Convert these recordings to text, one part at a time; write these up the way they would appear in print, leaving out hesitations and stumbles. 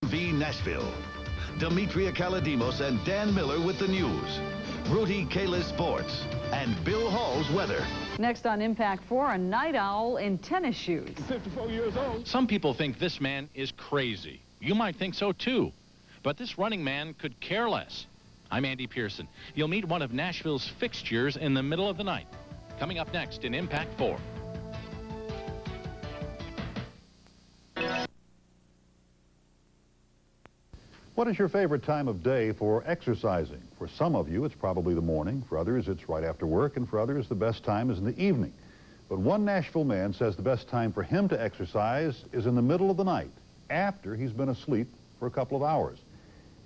v. Nashville. Demetria Kaladimos and Dan Miller with the news. Rudy Kalis sports. And Bill Hall's weather. Next on Impact 4, a night owl in tennis shoes. 54 years old. Some people think this man is crazy. You might think so too. But this running man could care less. I'm Andy Pearson. You'll meet one of Nashville's fixtures in the middle of the night. Coming up next in Impact 4. What is your favorite time of day for exercising? For some of you, it's probably the morning. For others, it's right after work. And for others, the best time is in the evening. But one Nashville man says the best time for him to exercise is in the middle of the night, after he's been asleep for a couple of hours.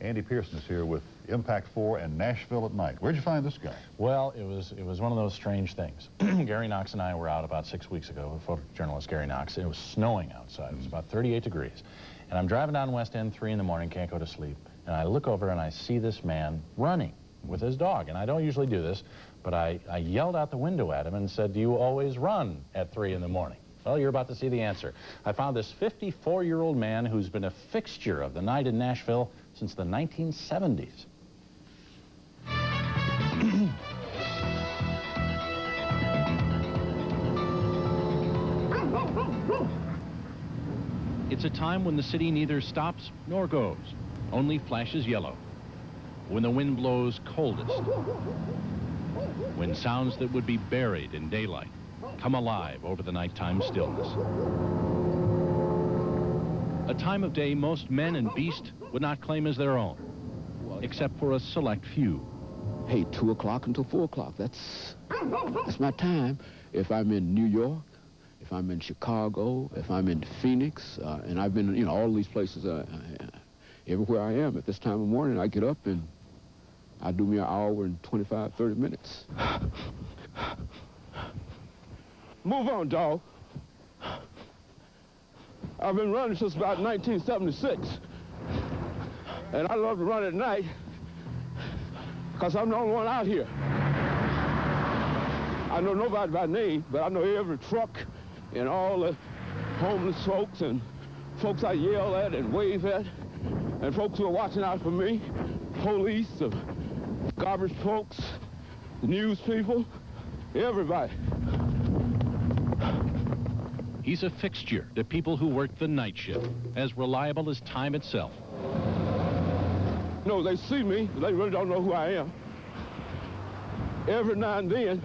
Andy Pearson is here with Impact 4 and Nashville at Night. Where'd you find this guy? Well, it was one of those strange things. Gary Knox and I were out about 6 weeks ago with photojournalist Gary Knox. It was snowing outside. It was about 38 degrees. And I'm driving down West End 3 in the morning, can't go to sleep. And I look over and I see this man running with his dog. And I don't usually do this, but I yelled out the window at him and said, "Do you always run at 3 in the morning?" Well, you're about to see the answer. I found this 54-year-old man who's been a fixture of the night in Nashville since the 1970s. It's a time when the city neither stops nor goes, only flashes yellow. When the wind blows coldest. When sounds that would be buried in daylight come alive over the nighttime stillness. A time of day most men and beast would not claim as their own, except for a select few. Hey, 2 o'clock until 4 o'clock, that's my time. If I'm in New York, if I'm in Chicago, if I'm in Phoenix, and I've been, all these places, everywhere I am at this time of morning, I get up and I do me an hour and 25, 30 minutes. Move on, dog. I've been running since about 1976. And I love to run at night because I'm the only one out here. I know nobody by name, but I know every truck and all the homeless folks and folks I yell at and wave at, and folks who are watching out for me, police, the garbage folks, the news people, everybody. He's a fixture to people who work the night shift, as reliable as time itself. No, they see me, but they really don't know who I am. Every now and then,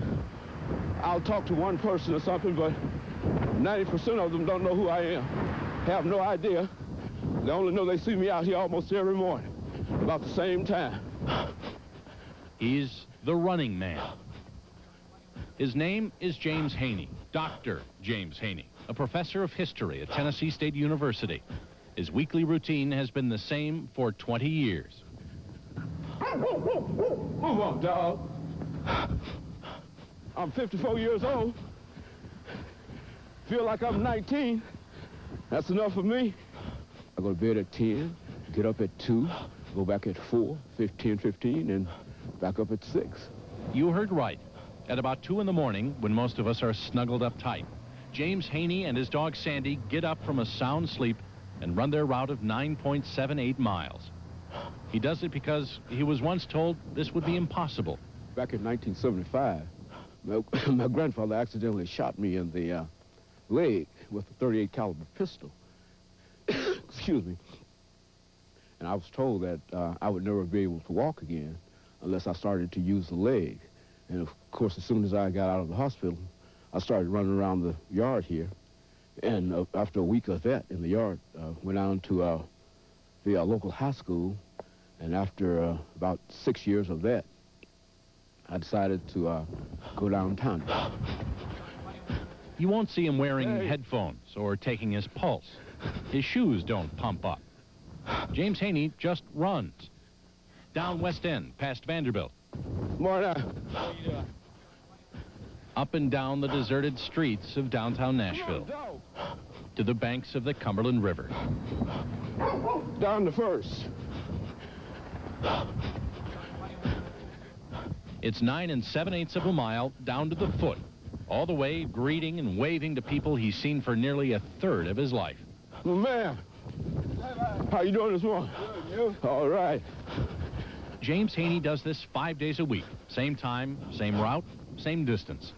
I'll talk to one person or something, but 90% of them don't know who I am, have no idea. They only know they see me out here almost every morning, about the same time. He's the running man. His name is James Haney, Dr. James Haney, a professor of history at Tennessee State University. His weekly routine has been the same for 20 years. Move on, dog. I'm 54 years old. Feel like I'm 19. That's enough for me. I go to bed at 10, get up at 2, go back at 4, 15, and back up at 6. You heard right. At about 2 in the morning, when most of us are snuggled up tight, James Haney and his dog Sandy get up from a sound sleep and run their route of 9.78 miles. He does it because he was once told this would be impossible. Back in 1975, my grandfather accidentally shot me in the leg with a .38 caliber pistol. Excuse me. And I was told that I would never be able to walk again unless I started to use the leg. And of course, as soon as I got out of the hospital, I started running around the yard here. And after a week of that in the yard, went down to the local high school. And after about 6 years of that, I decided to go downtown. You won't see him wearing headphones or taking his pulse. His shoes don't pump up. James Haney just runs. Down West End, past Vanderbilt. Morning. Up and down the deserted streets of downtown Nashville. To the banks of the Cumberland River. Down to First. It's 9 7/8 of a mile down to the foot, all the way greeting and waving to people he's seen for nearly a third of his life. Well, man, How you doing this morning? Good, you? All right. James Haney does this 5 days a week. Same time, same route, same distance.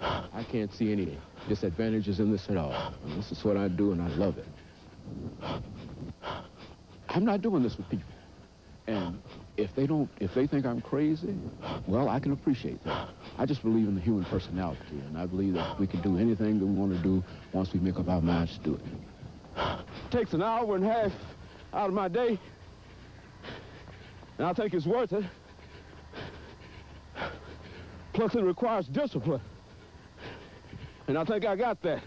I can't see any disadvantages in this at all. And this is what I do, and I love it. I'm not doing this with people. And if they think I'm crazy, well, I can appreciate that. I just believe in the human personality, and I believe that we can do anything that we want to do once we make up our minds to do it. Takes an hour and a half out of my day, and I think it's worth it. Plus, it requires discipline, and I think I got that.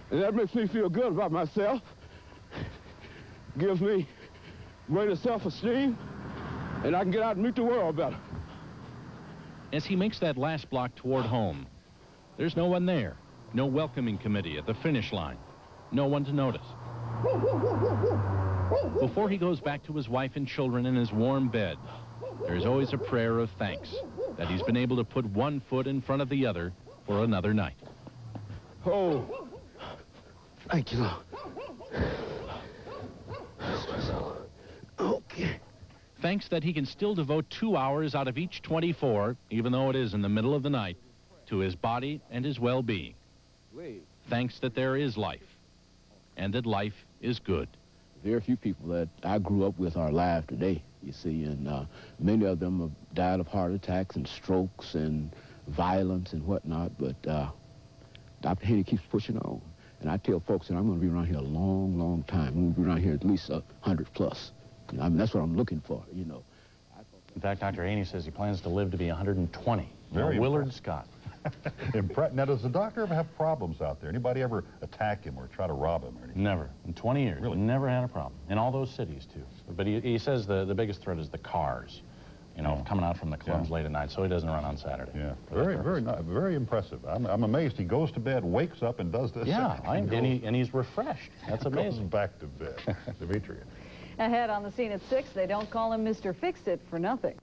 And that makes me feel good about myself, gives me greater self-esteem, and I can get out and meet the world better. As he makes that last block toward home, there's no one there. No welcoming committee at the finish line. No one to notice. Before he goes back to his wife and children in his warm bed, there's always a prayer of thanks that he's been able to put one foot in front of the other for another night. Oh, thank you, Lord. Okay. Thanks that he can still devote 2 hours out of each 24, even though it is in the middle of the night, to his body and his well-being. Thanks that there is life, and that life is good. Very few people that I grew up with are alive today, you see, and many of them have died of heart attacks and strokes and violence and whatnot, but Dr. Haney keeps pushing on. And I tell folks that I'm going to be around here a long, long time. I'm going to be around here at least 100 plus. You know, I mean, that's what I'm looking for, you know. In fact, Dr. Haney says he plans to live to be 120. Very Willard Scott. Now, does the doctor ever have problems out there? Anybody ever attack him or try to rob him or anything? Never. In 20 years. Really? Never had a problem. In all those cities, too. But he says the biggest threat is the cars, you know, coming out from the clubs late at night, so he doesn't run on Saturday. Yeah. Very impressive. I'm amazed. He goes to bed, wakes up, and does this. Yeah, and he's refreshed. That's amazing. Goes back to bed. Demetria. Ahead on the scene at 6, they don't call him Mr. Fix-It for nothing.